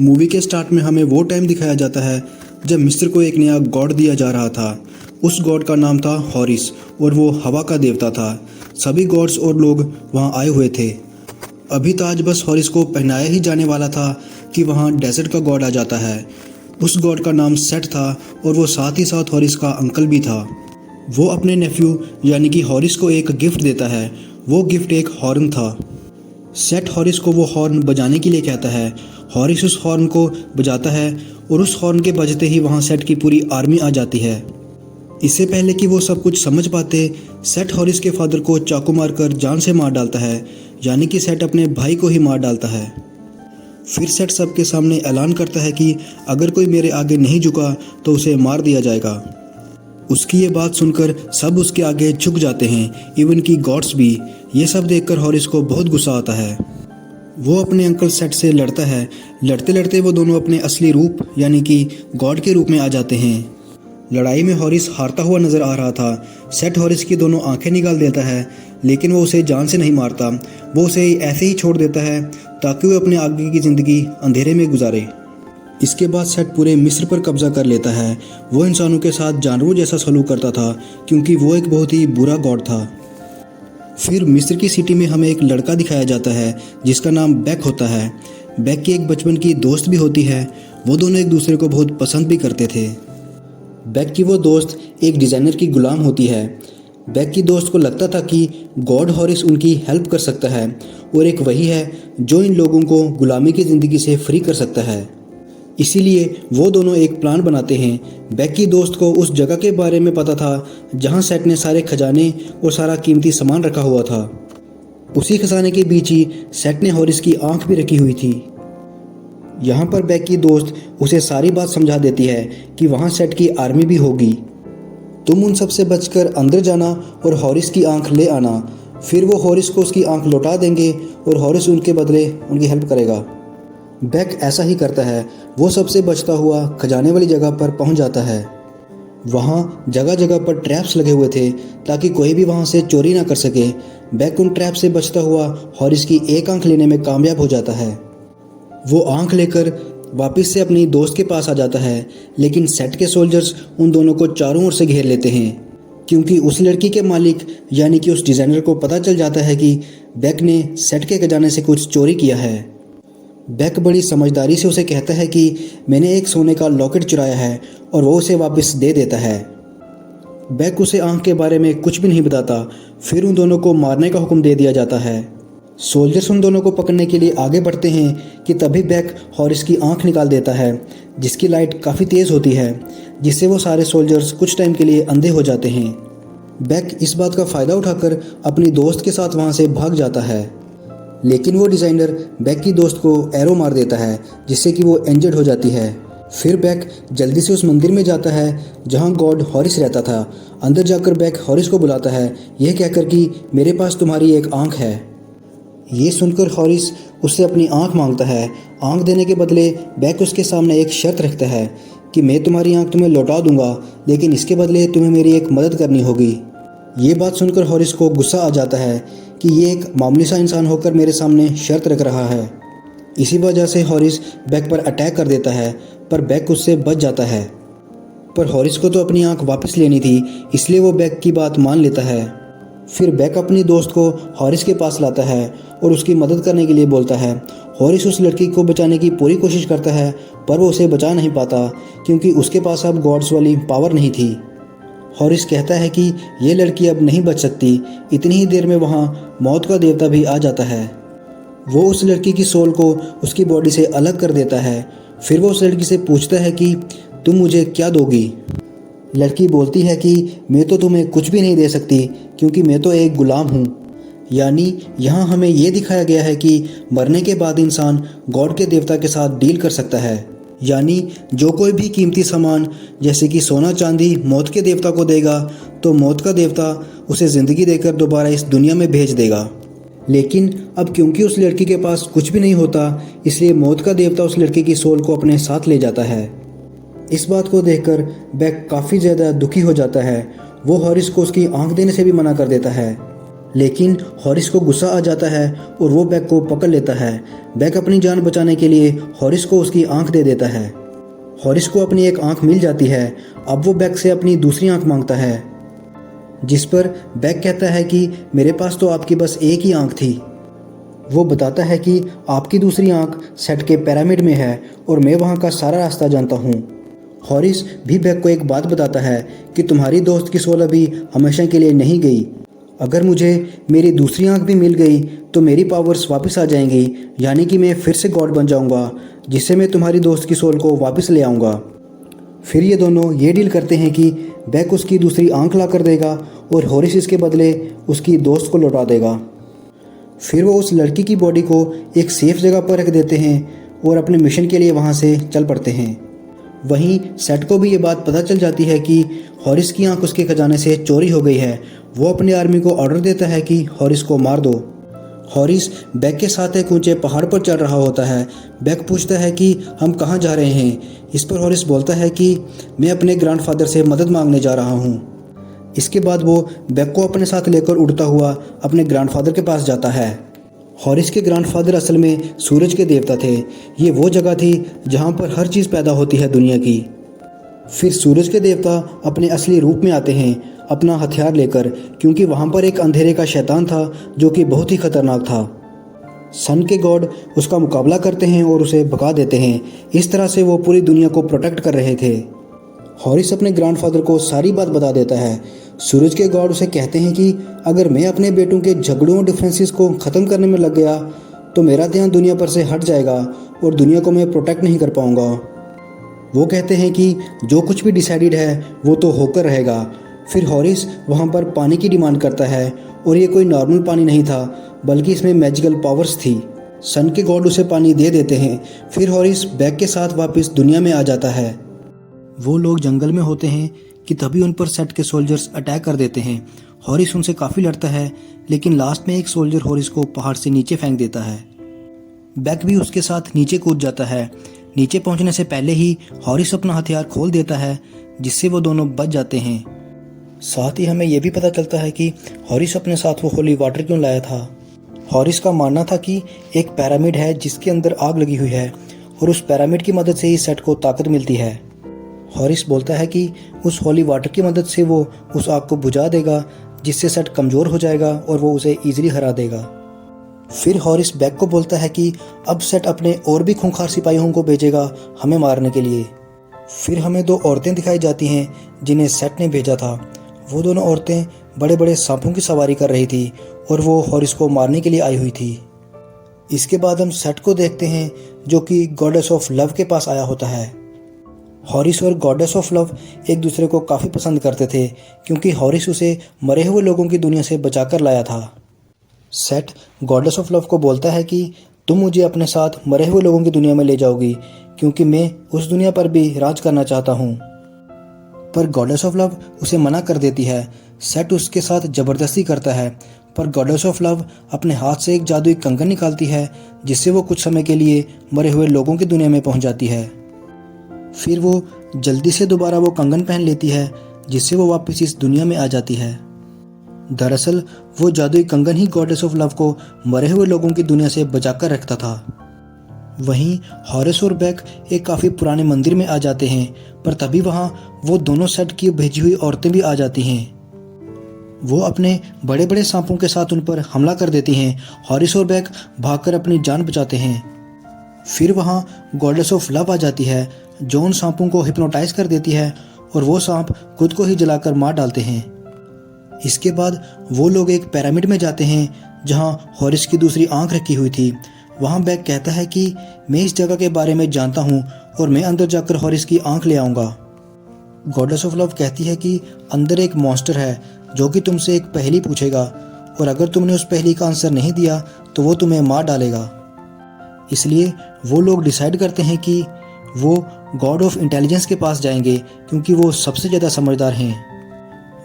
Movie के start में हमें वो टाइम दिखाया जाता है जब मिस्र को एक नया गॉड दिया जा रहा था। उस गॉड का नाम था हॉरिस और वो हवा का देवता था। सभी गॉड्स और लोग वहाँ आए हुए थे। अभी तो आज बस हॉरिस को पहनाया ही जाने वाला था कि वहाँ डेजर्ट का गॉड आ जाता है। उस गॉड का नाम सेट था और वो साथ ही साथ हॉरिस का अंकल भी था। वो अपने नेफ्यू यानी कि हॉरिस को एक गिफ्ट देता है। वो गिफ्ट एक हॉर्न था। सेट हॉरिस को वो हॉर्न बजाने के लिए कहता है। हॉरिस उस हॉर्न को बजाता है और उस हॉर्न के बजते ही वहाँ सेट की पूरी आर्मी आ जाती है। इससे पहले कि वो सब कुछ समझ पाते, सेट हॉरिस के फादर को चाकू मारकर जान से मार डालता है, यानी कि सेट अपने भाई को ही मार डालता है। फिर सेट सबके सामने ऐलान करता है कि अगर कोई मेरे आगे नहीं झुका तो उसे मार दिया जाएगा। उसकी ये बात सुनकर सब उसके आगे झुक जाते हैं, इवन की गॉड्स भी। ये सब देखकर हॉरिस को बहुत गुस्सा आता है। वो अपने अंकल सेट से लड़ता है। लड़ते लड़ते वो दोनों अपने असली रूप यानी कि गॉड के रूप में आ जाते हैं। लड़ाई में हॉरिस हारता हुआ नजर आ रहा था। सेट हॉरिस की दोनों आंखें निकाल देता है, लेकिन वो उसे जान से नहीं मारता। वो उसे ऐसे ही छोड़ देता है ताकि वो अपने आगे की ज़िंदगी अंधेरे में गुजारे। इसके बाद सेट पूरे मिस्र पर कब्जा कर लेता है। वो इंसानों के साथ जानवरों जैसा सलूक करता था क्योंकि वो एक बहुत ही बुरा गॉड था। फिर मिस्र की सिटी में हमें एक लड़का दिखाया जाता है जिसका नाम बेक होता है। बेक की एक बचपन की दोस्त भी होती है। वो दोनों एक दूसरे को बहुत पसंद भी करते थे। बेक की वो दोस्त एक डिज़ाइनर की गुलाम होती है। बेक की दोस्त को लगता था कि गॉड हॉरिस उनकी हेल्प कर सकता है और एक वही है जो इन लोगों को गुलामी की ज़िंदगी से फ्री कर सकता है। इसीलिए वो दोनों एक प्लान बनाते हैं। बेक की दोस्त को उस जगह के बारे में पता था जहां सेट ने सारे खजाने और सारा कीमती सामान रखा हुआ था। उसी खजाने के बीच ही सेट ने हॉरिस की आंख भी रखी हुई थी। यहाँ पर बेक की दोस्त उसे सारी बात समझा देती है कि वहाँ सेट की आर्मी भी होगी। तुम उन सब से बचकर अंदर जाना और हॉरिस की आंख ले आना। फिर वो हॉरिस को उसकी आंख लौटा देंगे और हॉरिस उनके बदले उनकी हेल्प करेगा। बेक ऐसा ही करता है। वो सबसे बचता हुआ खजाने वाली जगह पर पहुंच जाता है। वहाँ जगह जगह पर ट्रैप्स लगे हुए थे ताकि कोई भी वहाँ से चोरी ना कर सके। बेक उन ट्रैप से बचता हुआ हॉरिस की एक आंख लेने में कामयाब हो जाता है। वो आंख लेकर वापस से अपनी दोस्त के पास आ जाता है, लेकिन सेट के सोल्जर्स उन दोनों को चारों ओर से घेर लेते हैं क्योंकि उस लड़की के मालिक यानी कि उस डिज़ाइनर को पता चल जाता है कि बेक ने सेट के खजाने से कुछ चोरी किया है। बेक बड़ी समझदारी से उसे कहता है कि मैंने एक सोने का लॉकेट चुराया है और वो उसे वापस दे देता है। बेक उसे आंख के बारे में कुछ भी नहीं बताता। फिर उन दोनों को मारने का हुक्म दे दिया जाता है। सोल्जर्स उन दोनों को पकड़ने के लिए आगे बढ़ते हैं कि तभी बेक हॉरिस की आंख निकाल देता है जिसकी लाइट काफ़ी तेज़ होती है, जिससे वो सारे सोल्जर्स कुछ टाइम के लिए अंधे हो जाते हैं। बेक इस बात का फ़ायदा उठाकर अपनी दोस्त के साथ वहाँ से भाग जाता है, लेकिन वो डिज़ाइनर बेक की दोस्त को एरो मार देता है जिससे कि वो इंजर्ड हो जाती है। फिर बेक जल्दी से उस मंदिर में जाता है जहाँ गॉड हॉरिस रहता था। अंदर जाकर बेक हॉरिस को बुलाता है, यह कहकर कि मेरे पास तुम्हारी एक आंख है। ये सुनकर हॉरिस उससे अपनी आंख मांगता है। आंख देने के बदले बेक उसके सामने एक शर्त रखता है कि मैं तुम्हारी आंख तुम्हें लौटा दूंगा, लेकिन इसके बदले तुम्हें मेरी एक मदद करनी होगी। ये बात सुनकर हॉरिस को गुस्सा आ जाता है कि ये एक मामूली सा इंसान होकर मेरे सामने शर्त रख रहा है। इसी वजह से हॉरिस बेक पर अटैक कर देता है, पर बेक उससे बच जाता है। पर हॉरिस को तो अपनी आंख वापस लेनी थी, इसलिए वो बेक की बात मान लेता है। फिर बेक अपनी दोस्त को हॉरिस के पास लाता है और उसकी मदद करने के लिए बोलता है। हॉरिस उस लड़की को बचाने की पूरी कोशिश करता है, पर वो उसे बचा नहीं पाता क्योंकि उसके पास अब गॉड्स वाली पावर नहीं थी। हॉरिस कहता है कि ये लड़की अब नहीं बच सकती। इतनी ही देर में वहाँ मौत का देवता भी आ जाता है। वो उस लड़की की सोल को उसकी बॉडी से अलग कर देता है। फिर वो उस लड़की से पूछता है कि तुम मुझे क्या दोगी। लड़की बोलती है कि मैं तो तुम्हें कुछ भी नहीं दे सकती क्योंकि मैं तो एक गुलाम हूँ। यानी यहाँ हमें ये दिखाया गया है कि मरने के बाद इंसान गॉड के देवता के साथ डील कर सकता है। यानी जो कोई भी कीमती सामान जैसे कि सोना चांदी मौत के देवता को देगा तो मौत का देवता उसे ज़िंदगी देकर दोबारा इस दुनिया में भेज देगा। लेकिन अब क्योंकि उस लड़की के पास कुछ भी नहीं होता, इसलिए मौत का देवता उस लड़की की सोल को अपने साथ ले जाता है। इस बात को देखकर बेक काफ़ी ज़्यादा दुखी हो जाता है। वो हॉरिस को उसकी आंख देने से भी मना कर देता है। लेकिन हॉरिस को गुस्सा आ जाता है और वो बैक को पकड़ लेता है। बैक अपनी जान बचाने के लिए हॉरिस को उसकी आंख दे देता है। हॉरिस को अपनी एक आंख मिल जाती है। अब वो बैक से अपनी दूसरी आंख मांगता है, जिस पर बैक कहता है कि मेरे पास तो आपकी बस एक ही आंख थी। वो बताता है कि आपकी दूसरी आंख सेट के पिरामिड में है और मैं वहाँ का सारा रास्ता जानता हूँ। हॉरिस भी बैक को एक बात बताता है कि तुम्हारी दोस्त की सोल अभी हमेशा के लिए नहीं गई। अगर मुझे मेरी दूसरी आंख भी मिल गई तो मेरी पावर्स वापस आ जाएंगी, यानी कि मैं फिर से गॉड बन जाऊंगा, जिससे मैं तुम्हारी दोस्त की सोल को वापस ले आऊँगा। फिर ये दोनों ये डील करते हैं कि बैक उसकी दूसरी आंख ला कर देगा और हॉरिस इसके बदले उसकी दोस्त को लौटा देगा। फिर वो उस लड़की की बॉडी को एक सेफ जगह पर रख देते हैं और अपने मिशन के लिए वहाँ से चल पड़ते हैं। वहीं सेट को भी ये बात पता चल जाती है कि हॉरिस की आंख उसके खजाने से चोरी हो गई है। वो अपनी आर्मी को ऑर्डर देता है कि हॉरिस को मार दो। हॉरिस बैक के साथ एक ऊंचे पहाड़ पर चढ़ रहा होता है। बैक पूछता है कि हम कहाँ जा रहे हैं। इस पर हॉरिस बोलता है कि मैं अपने ग्रैंडफादर से मदद मांगने जा रहा हूँ। इसके बाद वो बैक को अपने साथ लेकर उड़ता हुआ अपने ग्रैंडफादर के पास जाता है। हॉरिस के ग्रैंडफादर असल में सूरज के देवता थे। ये वो जगह थी जहाँ पर हर चीज़ पैदा होती है दुनिया की। फिर सूरज के देवता अपने असली रूप में आते हैं, अपना हथियार लेकर, क्योंकि वहाँ पर एक अंधेरे का शैतान था जो कि बहुत ही खतरनाक था। सन के गॉड उसका मुकाबला करते हैं और उसे भगा देते हैं। इस तरह से वो पूरी दुनिया को प्रोटेक्ट कर रहे थे। हॉरिस अपने ग्रैंडफादर को सारी बात बता देता है। सूरज के गॉड उसे कहते हैं कि अगर मैं अपने बेटों के झगड़ों और डिफरेंसेस को ख़त्म करने में लग गया तो मेरा ध्यान दुनिया पर से हट जाएगा और दुनिया को मैं प्रोटेक्ट नहीं कर पाऊंगा। वो कहते हैं कि जो कुछ भी डिसाइडेड है वो तो होकर रहेगा। फिर हॉरिस वहाँ पर पानी की डिमांड करता है और ये कोई नॉर्मल पानी नहीं था, बल्कि इसमें मैजिकल पावर्स थी। सन के गॉड उसे पानी दे देते हैं। फिर हॉरिस बैक के साथ वापस दुनिया में आ जाता है। वो लोग जंगल में होते हैं कि तभी उन पर सेट के सोल्जर्स अटैक कर देते हैं। हॉरिस उनसे काफ़ी लड़ता है, लेकिन लास्ट में एक सोल्जर हॉरिस को पहाड़ से नीचे फेंक देता है। बैक भी उसके साथ नीचे कूद जाता है। नीचे पहुंचने से पहले ही हॉरिस अपना हथियार खोल देता है, जिससे वो दोनों बच जाते हैं। साथ ही हमें यह भी पता चलता है कि हॉरिस अपने साथ वो होली वाटर क्यों लाया था। हॉरिस का मानना था कि एक पिरामिड है जिसके अंदर आग लगी हुई है और उस पिरामिड की मदद से ही सेट को ताकत मिलती है। हॉरिस बोलता है कि उस होली वाटर की मदद से वो उस आग को बुझा देगा, जिससे सेट कमज़ोर हो जाएगा और वो उसे ईजिली हरा देगा। फिर हॉरिस बैक को बोलता है कि अब सेट अपने और भी खूंखार सिपाहियों को भेजेगा हमें मारने के लिए। फिर हमें दो औरतें दिखाई जाती हैं जिन्हें सेट ने भेजा था। वो दोनों औरतें बड़े बड़े सांपों की सवारी कर रही थी और वो हॉरिस को मारने के लिए आई हुई थी। इसके बाद हम सेट को देखते हैं जो कि गॉडेस ऑफ लव के पास आया होता है। हॉरिस और गॉडेस ऑफ लव एक दूसरे को काफ़ी पसंद करते थे, क्योंकि हॉरिस उसे मरे हुए लोगों की दुनिया से बचाकर लाया था। सेट गॉडेस ऑफ लव को बोलता है कि तुम मुझे अपने साथ मरे हुए लोगों की दुनिया में ले जाओगी, क्योंकि मैं उस दुनिया पर भी राज करना चाहता हूँ। पर गॉडेस ऑफ लव उसे मना कर देती है। सेट उसके साथ ज़बरदस्ती करता है, पर गॉडेस ऑफ लव अपने हाथ से एक जादुई कंगन निकालती है, जिससे वो कुछ समय के लिए मरे हुए लोगों की दुनिया में पहुँच जाती है। फिर वो जल्दी से दोबारा वो कंगन पहन लेती है, जिससे वो वापस इस दुनिया में आ जाती है। दरअसल वो जादुई कंगन ही गॉडेस ऑफ लव को मरे हुए लोगों की दुनिया से बचाकर रखता था। वहीं हॉरिस और बैक एक काफ़ी पुराने मंदिर में आ जाते हैं, पर तभी वहाँ वो दोनों सेट की भेजी हुई औरतें भी आ जाती हैं। वो अपने बड़े बड़े सांपों के साथ उन पर हमला कर देती हैं। हॉरिस और बैक भागकर अपनी जान बचाते हैं। फिर वहाँ गॉडेस ऑफ लव आ जाती है, जो उन सांपों को हिप्नोटाइज कर देती है और वो सांप खुद को ही जलाकर मार डालते हैं। इसके बाद वो लोग एक पिरामिड में जाते हैं जहाँ हॉरिस की दूसरी आंख रखी हुई थी। वहाँ बैक कहता है कि मैं इस जगह के बारे में जानता हूँ और मैं अंदर जाकर हॉरिस की आंख ले आऊँगा। गॉडेस ऑफ लव कहती है कि अंदर एक मॉन्स्टर है जो कि तुमसे एक पहेली पूछेगा और अगर तुमने उस पहेली का आंसर नहीं दिया तो वो तुम्हें मार डालेगा। इसलिए वो लोग डिसाइड करते हैं कि वो गॉड ऑफ इंटेलिजेंस के पास जाएंगे, क्योंकि वो सबसे ज़्यादा समझदार हैं।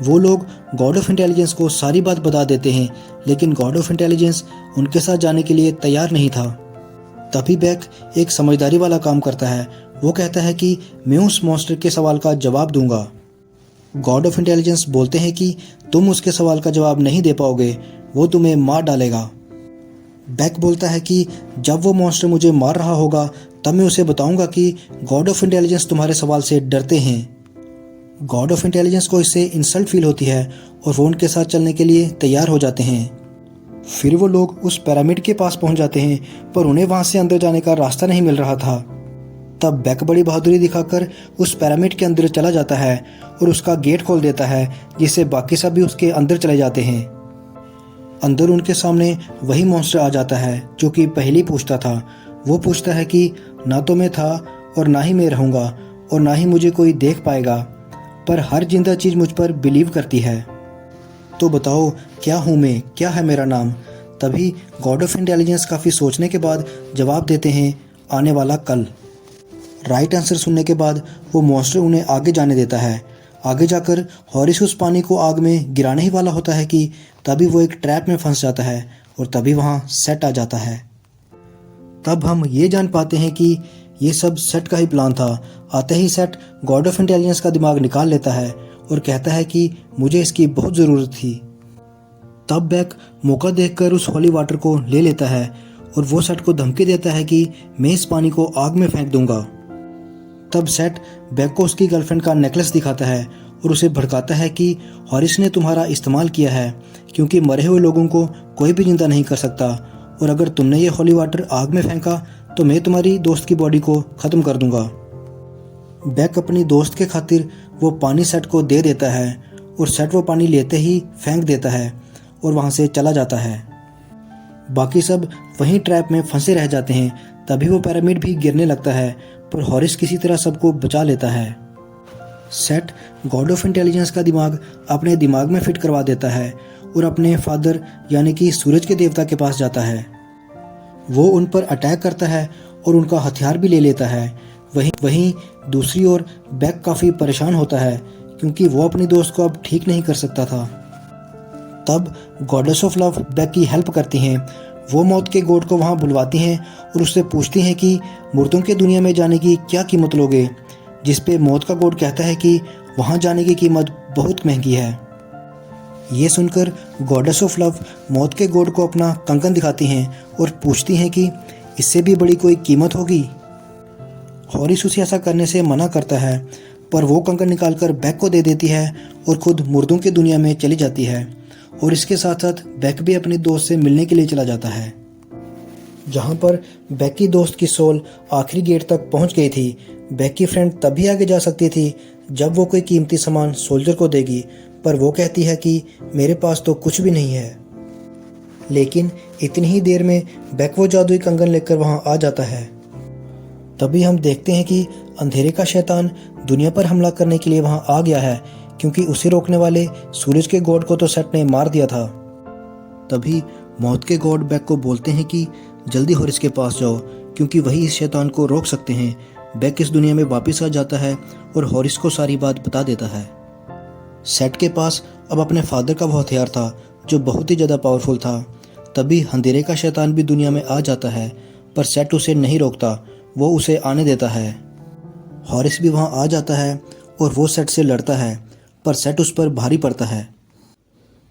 वो लोग गॉड ऑफ इंटेलिजेंस को सारी बात बता देते हैं, लेकिन गॉड ऑफ इंटेलिजेंस उनके साथ जाने के लिए तैयार नहीं था। तभी बैक एक समझदारी वाला काम करता है। वो कहता है कि मैं उस मॉन्स्टर के सवाल का जवाब दूंगा। गॉड ऑफ इंटेलिजेंस बोलते हैं कि तुम उसके सवाल का जवाब नहीं दे पाओगे, वो तुम्हें मार डालेगा। बैक बोलता है कि जब वो मॉन्स्टर मुझे मार रहा होगा तब मैं उसे बताऊंगा कि गॉड ऑफ इंटेलिजेंस तुम्हारे सवाल से डरते हैं। गॉड ऑफ इंटेलिजेंस को इससे इंसल्ट फील होती है और वो उनके साथ चलने के लिए तैयार हो जाते हैं। फिर वो लोग उस पिरामिड के पास पहुंच जाते हैं, पर उन्हें वहां से अंदर जाने का रास्ता नहीं मिल रहा था। तब बैक बड़ी बहादुरी दिखाकर उस पिरामिड के अंदर चला जाता है और उसका गेट खोल देता है, जिससे बाकी सब भी उसके अंदर चले जाते हैं। अंदर उनके सामने वही मॉन्स्टर आ जाता है जो कि पहले पूछता था। वो पूछता है कि ना तो मैं था और ना ही मैं रहूँगा और ना ही मुझे कोई देख पाएगा, पर हर जिंदा चीज़ मुझ पर बिलीव करती है। तो बताओ क्या हूँ मैं, क्या है मेरा नाम? तभी गॉड ऑफ इंटेलिजेंस काफ़ी सोचने के बाद जवाब देते हैं, आने वाला कल। राइट आंसर सुनने के बाद वो मॉन्स्टर उन्हें आगे जाने देता है। आगे जाकर हॉरिस उस पानी को आग में गिराने ही वाला होता है कि तभी वो एक ट्रैप में फंस जाता है और तभी वहाँ सेट आ जाता है। तब हम ये जान पाते हैं कि ये सब सेट का ही प्लान था। आते ही सेट गॉड ऑफ इंटेलिजेंस का दिमाग निकाल लेता है और कहता है कि मुझे इसकी बहुत ज़रूरत थी। तब बैक मौका देखकर उस हॉली वाटर को ले लेता है और वो सेट को धमकी देता है कि मैं इस पानी को आग में फेंक दूंगा। तब सेट बैक को उसकी गर्लफ्रेंड का नेकलेस दिखाता है और उसे भड़काता है कि हॉरिस ने तुम्हारा इस्तेमाल किया है, क्योंकि मरे हुए लोगों को कोई भी जिंदा नहीं कर सकता, और अगर तुमने ये हॉली वाटर आग में फेंका तो मैं तुम्हारी दोस्त की बॉडी को ख़त्म कर दूंगा। बैक अपनी दोस्त के खातिर वो पानी सेट को दे देता है और सेट वो पानी लेते ही फेंक देता है और वहाँ से चला जाता है। बाकी सब वहीं ट्रैप में फंसे रह जाते हैं। तभी वो पिरामिड भी गिरने लगता है, पर हॉरिस किसी तरह सबको बचा लेता है। सेट गॉड ऑफ इंटेलिजेंस का दिमाग अपने दिमाग में फिट करवा देता है और अपने फादर यानी कि सूरज के देवता के पास जाता है। वो उन पर अटैक करता है और उनका हथियार भी ले लेता है। वहीं दूसरी ओर बैक काफ़ी परेशान होता है, क्योंकि वो अपनी दोस्त को अब ठीक नहीं कर सकता था। तब गॉडेस ऑफ लव बैक की हेल्प करती हैं। वो मौत के गॉड को वहाँ बुलवाती हैं और उससे पूछती हैं कि मुर्दों के दुनिया में जाने की क्या कीमत लोगे, जिस पे मौत का गॉड कहता है कि वहाँ जाने की कीमत बहुत महंगी है। ये सुनकर गॉडेस ऑफ लव मौत के गॉड को अपना कंगन दिखाती हैं और पूछती हैं कि इससे भी बड़ी कोई कीमत होगी। हॉरिस उसे ऐसा करने से मना करता है, पर वो कंगन निकालकर बैक को दे देती है और खुद मुर्दों की दुनिया में चली जाती है। और इसके साथ साथ बैक भी अपनी दोस्त से मिलने के लिए चला जाता है, जहाँ पर बैक की दोस्त की सोल आखिरी गेट तक पहुँच गई थी। बैक की फ्रेंड तभी आगे जा सकती थी जब वो कोई कीमती सामान सोल्जर को देगी, पर वो कहती है कि मेरे पास तो कुछ भी नहीं है। लेकिन इतनी ही देर में बैक वो जादुई कंगन लेकर वहाँ आ जाता है। तभी हम देखते हैं कि अंधेरे का शैतान दुनिया पर हमला करने के लिए वहाँ आ गया है, क्योंकि उसे रोकने वाले सूरज के गॉड को तो सेट ने मार दिया था। तभी मौत के गॉड बैक को बोलते हैं कि जल्दी हॉरिस के पास जाओ, क्योंकि वही इस शैतान को रोक सकते हैं। बैक इस दुनिया में वापस आ जाता है और हॉरिस को सारी बात बता देता है। सेट के पास अब अपने फादर का वो हथियार था जो बहुत ही ज़्यादा पावरफुल था। तभी अंधेरे का शैतान भी दुनिया में आ जाता है, पर सेट उसे नहीं रोकता, वो उसे आने देता है। हॉरिस भी वहाँ आ जाता है और वो सेट से लड़ता है, पर सेट उस पर भारी पड़ता है।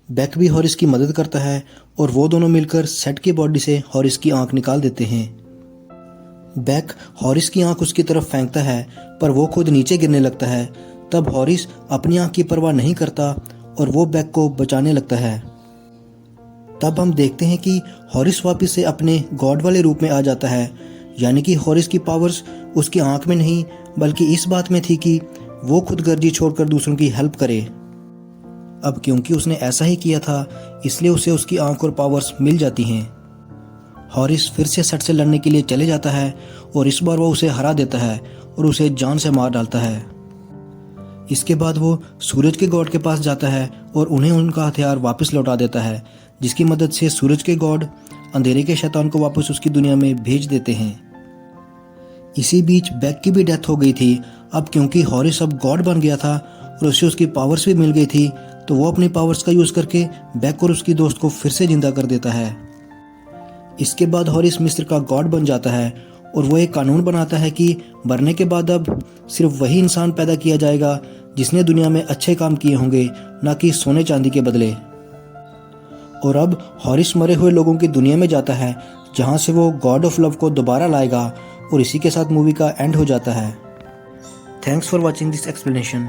बैक भी हॉरिस की मदद करता है और वो दोनों मिलकर सेट की बॉडी से हॉरिस की आंख निकाल देते हैं। बैक हॉरिस की आंख उसकी तरफ फेंकता है, पर वो खुद नीचे गिरने लगता है। तब हॉरिस अपनी आंख की परवाह नहीं करता और वो बैक को बचाने लगता है। तब हम देखते हैं कि हॉरिस वापस से अपने गॉड वाले रूप में आ जाता है, यानी कि हॉरिस की पावर्स उसकी आंख में नहीं बल्कि इस बात में थी कि वो खुद गर्जी छोड़कर दूसरों की हेल्प करे। अब क्योंकि उसने ऐसा ही किया था, इसलिए उसे उसकी आंख और पावर्स मिल जाती हैं। हॉरिस फिर से सेट से लड़ने के लिए चले जाता है और इस बार वो उसे हरा देता है और उसे जान से मार डालता है। इसके बाद वो सूरज के गॉड के पास जाता है और उन्हें उनका हथियार वापस लौटा देता है, जिसकी मदद से सूरज के गॉड अंधेरे के शैतान को वापस उसकी दुनिया में भेज देते हैं। इसी बीच बैक की भी डेथ हो गई थी। अब क्योंकि हॉरिस अब गॉड बन गया था और उसे उसकी पावर्स भी मिल गई थी, तो वो अपनी पावर्स का यूज़ करके बैक और उसकी दोस्त को फिर से जिंदा कर देता है। इसके बाद हॉरिस मिस्र का गॉड बन जाता है और वो एक कानून बनाता है कि मरने के बाद अब सिर्फ वही इंसान पैदा किया जाएगा जिसने दुनिया में अच्छे काम किए होंगे, ना कि सोने चांदी के बदले। और अब हॉरिस मरे हुए लोगों की दुनिया में जाता है जहाँ से वो गॉड ऑफ लव को दोबारा लाएगा और इसी के साथ मूवी का एंड हो जाता है। Thanks for watching this explanation.